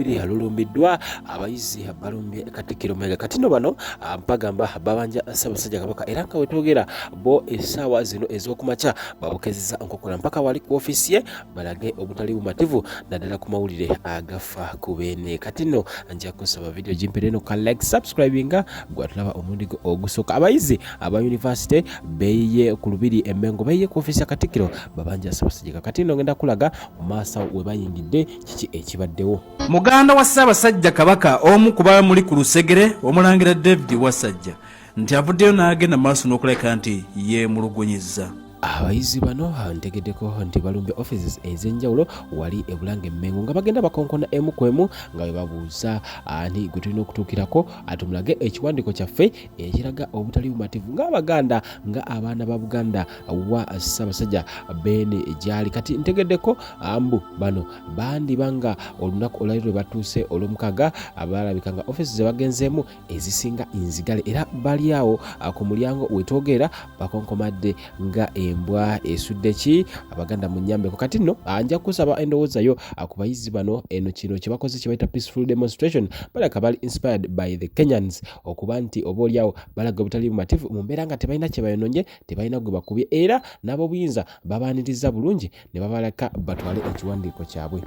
olwokubiri lulumbiddwa abayizi balumbye Katikkiro Mayiga katino bano mpagamba babanja Ssaabasajja Kabaka era nga wetwogera bo essaawa zino ez'okumakya babukezeza nkokola mpaka wali ku ofiisi ye balage obutali bumativu naddala ku mawulire agafa ku beene katino nja kusaba video jimpereno ka like subscribinga gwatulaba omundi ogusooka abayizi aba university beye ku lubiri Emmengo beye ku ofiisi ya Katikkiro babanja Ssaabasajja katino ngenda kulaga omasa we bayingidde kiki ekibaddewo. Muganda wa Ssaabasajja Kabaka omu kuba muli ku lusegere omulangira David Wasajja nti avuddeyo n'agenda maaso n'okuleka nti yeemulugunyizza. Abayizi bano ntegeddeko nti balumbye offices ez'enjawulo wali e Bulange Mmengo nga bagenda bakonkona emu ku emu nga bwe babuuza ani gwe tulina okutuukirako atumulage ekiwandiiko kyaffe ekiraga obutali bumativu ng'Abaganda nga abaana ba Buganda wa Ssaabasajja Beene gyali kati ntegeddeko ambu bano bandibanga olunaku olwali lwe batuuse olw'omukaaga abalabika nga offices ze bagenzeemu ezisinga inzigale era bali awo ku mulyango wetwogera bakonkomadde nga embwa esudde ki Abaganda mu nnyambeko kati nno anja kusaba endowoozayo ku bayizi bano eno kino kye bakoze kye bayita peaceful demonstration balaka bali inspired by the Kenyans okuba nti oba oliawo balaga obutali bumativu mu mbeera nga tebalina kye bayononye tebalina gwe bakubye era n'ab'obuyinza babaaniriza bulungi ne babalaka batwale ekiwandiiko kyabwe.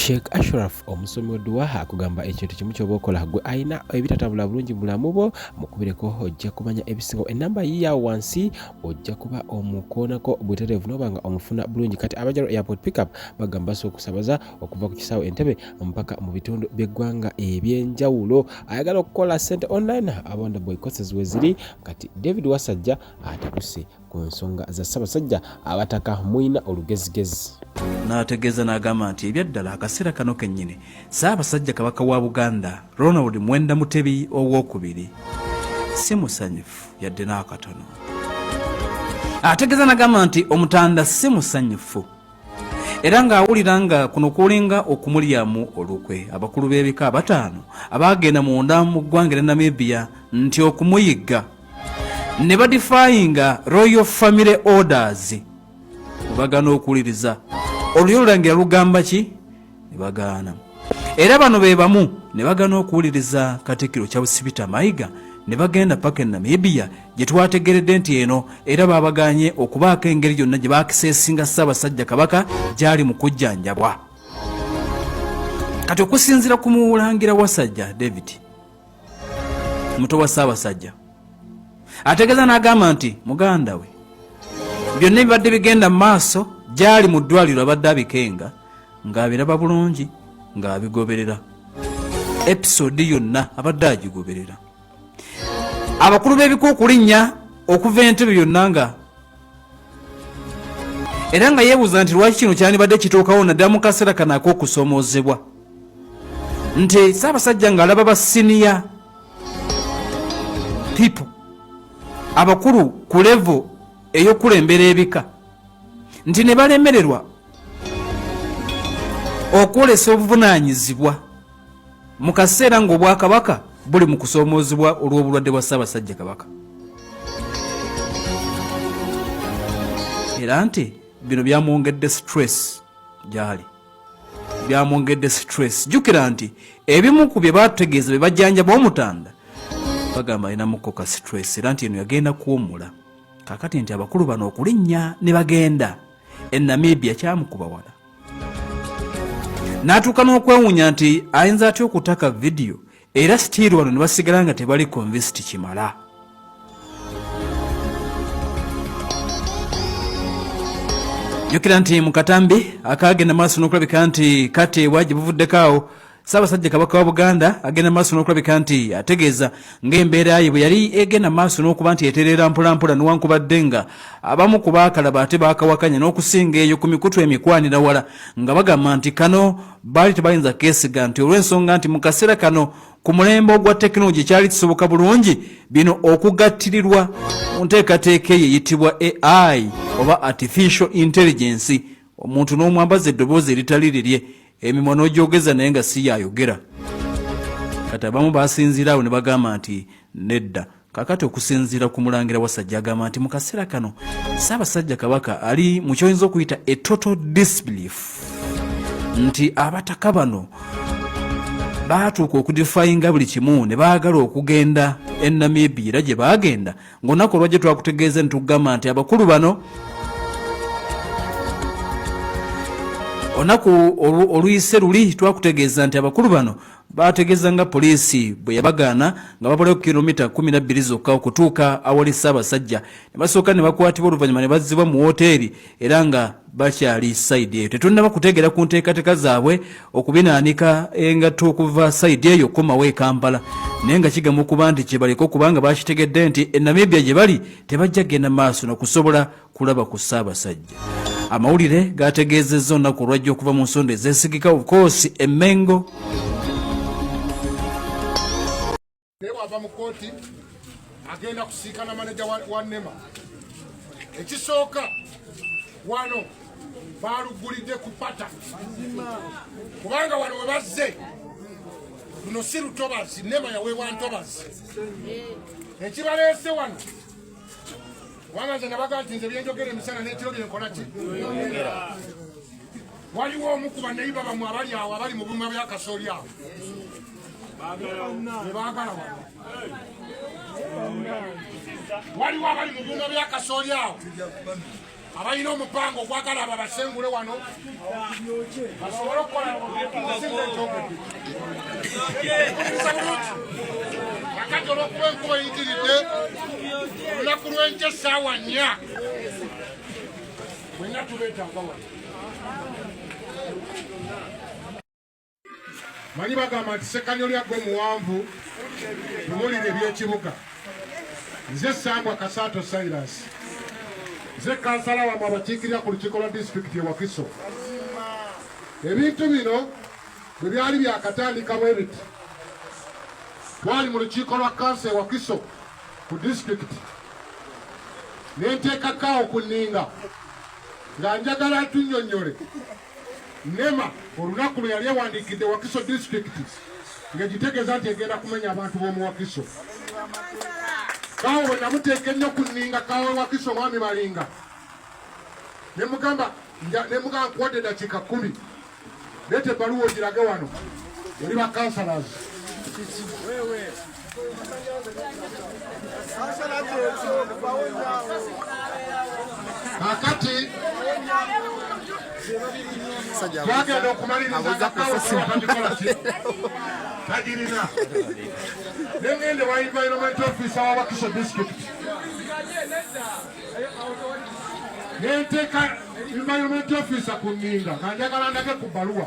Sheikh Ashraf omusomi w'edduwa akugamba ekintu kimu ky'oba okola gwe ayina ebitatabula bulungi bulamu bwo mukubireko ojja kumanya ebisingo enamba yiya wansi ojja kuba omukoonako butereevu n'oba nga omufuna bulungi kati abajalo airport pickup bagamba okusabaza okuva ku kisaawe Entebbe mpaka mu bitundu by'eggwanga ebyenjawulo ayagala okukola ssente online abonda boy courses we ziri kati David Wasajja atabuse ku nsonga za Ssaabasajja abataka mwina olugezigezi n'ategeeza n'agamba nti ebyaddala akaseera kano kennyini Ssaabasajja Kabaka wa Buganda Ronald Mwenda Mutebi owookubiri si musanyufu yadde n'akatono. Ategeeza n'agamba nti omutanda si musanyufu era ng'awulira nga kuno kulinga okumulyamu olukwe abakulu b'ebika bataano abaagenda munda mu ggwanga lya Namibia nti okumuyigga ne badifayinga Royal Family Orders bagana okuwuliriza olulyo lulangira lugamba ki ne bagaana era bano be bamu ne bagana okuwuliriza Katikkiro Kyabusibita Mayiga ne bagenda paka Namibia gye twategeredde nti eno era babaganye okubaako engeri yonna gye baakiseesinga Ssaabasajja Kabaka gyali mu kujjanjabwa kati okusinziira ku mulangira Wasajja David muto wa Ssaabasajja ategeeza n'agamba nti muganda we byonna ebibadde bigenda mu maaso gyali mu ddwaliro abadde abikenga ng'abiraba bulungi ng'abigoberera episode yonna abadde agigoberera abakulu b'ebika okulinnya okuva Entebbe byonna nga era nga yeebuuza nti lwaki kino kyandibadde kituukawo naddala mu kaseera kano ak'okusomoozebwa nti Ssaabasajja ng'alaba ba senior people abakulu ku level ey'okulembera ebika nti ne balemererwa okwolesa obuvunaanyizibwa mu kaseera ng'Obwakabaka buli mu kusoomoozebwa olw'obulwadde bwa Ssaabasajja Kabaka era nti bino byamwongedde stress gyali byamwongedde stress jjukira nti ebimu ku bye batutegeeza bye bajjanjaba omutanda bagamba alinamuko ka stress era nti eno yagenda kuwummula kakati nti abakulu bano okulinnya ne bagenda Namibia kyamukuba wala n'atuuka n'okwewuunya nti ayinza atya okutaka vidiyo era sitiiri wano ne basigala nga tebali convinced kimala. Jjukira nti mu katambi akaagenda maaso n'okulabika nti kati ewa gye buvuddeko awo Ssaabasajja Kabaka wa Buganda agenda maaso n'okulabika nti ategeeza ng'embeera ye bwe yali egenda maaso n'okuba nti etereera mpolampola newankubadde nga abamu ku baakalaba ate baakawakanya n'okusinga eyo ku mikutu emikwanira wala nga bagamba nti kano baali tebayinza keesiga nti olw'ensonga nti mu kaseera kano ku mulembe ogwa tekinologi kyali kisoboka bulungi bino okugattirirwa mu nteekateeka eyitibwa AI oba artificial intelligence, omuntu n'omwambaza eddoboozi eritali lirye emimwa n'ogyogeza naye nga si yayogera. Kati abamu basinziira awo ne bagamba nti nedda. Kakati okusinziira ku Mulangira Wasajja agamba nti mu kaseera kano Ssaabasajja Kabaka ali mu kyoyinza okuyita a total disbelief nti abataka bano baatuuka okudifayinga buli kimu ne baagala okugenda e Namibia era gye baagenda ng'olunaku olwajja twakutegeeza ne tugamba nti abakulu bano onaku oluyise luli twakutegeeza nti abakulu bano bategeeza nga poliisi bwe yabagaana nga babaleko kilomita 12 zokka okutuuka awali Ssaabasajja ne basooka ne bakwatibwa oluvannyuma ne bazzibwa mu woteeri era nga bakyali sayidi eyo. Tetunnaba kutegeera ku nteekateeka zaabwe okubinaanika engatto okuva sayidi eyo komawo e Kampala naye nga kigamba okuba nti kyebaliko kubanga bakitegedde nti e Namibia gye bali tebajja genda maaso n'okusobola kulaba ku Ssaabasajja. Amawulire gategeezezza olunaku olwajja okuva mu nsonda ezeesigika of course Emmengo. Ava mu kooti agenda kusiikana maneja wa NEMA. Ekisooka wano baalugulidde ku pata kubanga wano we bazze luno si lutobazi, NEMA yaweebwa ntobazi. Ekibaleese wano kubanga nze nabaga nti nze byenjogera emisana n'ekiro byenkola ki. Waliwo omu ku bannayiba bamwe abali awo abali mu bumwa bya kasooli awo baagala wano. Waliwo abali mu bumwa bya kasooli awo abalina omupango ogwagala abo basengule wano basobole okukola kakati olw'okuba enkuba eyitiridde olunaku lw'enkya essaawa 4 mwenna tubeetanga wano. Manyi bagamba nti sekkanyo lyaggwe muwanvu luwulire ebyekibuga. Nze Sambwa Kasaato Silas, nze kansala wamwe abakiikirira ku lukiiko lwa disitulikiti e Wakiso. Ebintu bino bwe byali byakatandika bwe biti twali mu lukiiko lwa kansa e Wakiso ku disitulikiti ne nteekako ku nninga nga njagala tunnyonnyole NEMA olunaku lwe yali ewandiikidde Wakiso disitulikiti ng'egitegeeza nti egenda kumenya abantu b'omu Wakiso. Kaawo bwe namuteeka ennyo ku nninga kaawe Wakiso mwami Malinga ne mugamba nkuwadde eddakiika 10 leeta ebbaluwa ogirage wano oli ba councillors. Kakati twagenda okumaliriza nakawokagikola ki tagirina nengende wa environment officer wa Wakiso district nenteeka environment officer ku nninga kanjagala ndage ku bbaluwa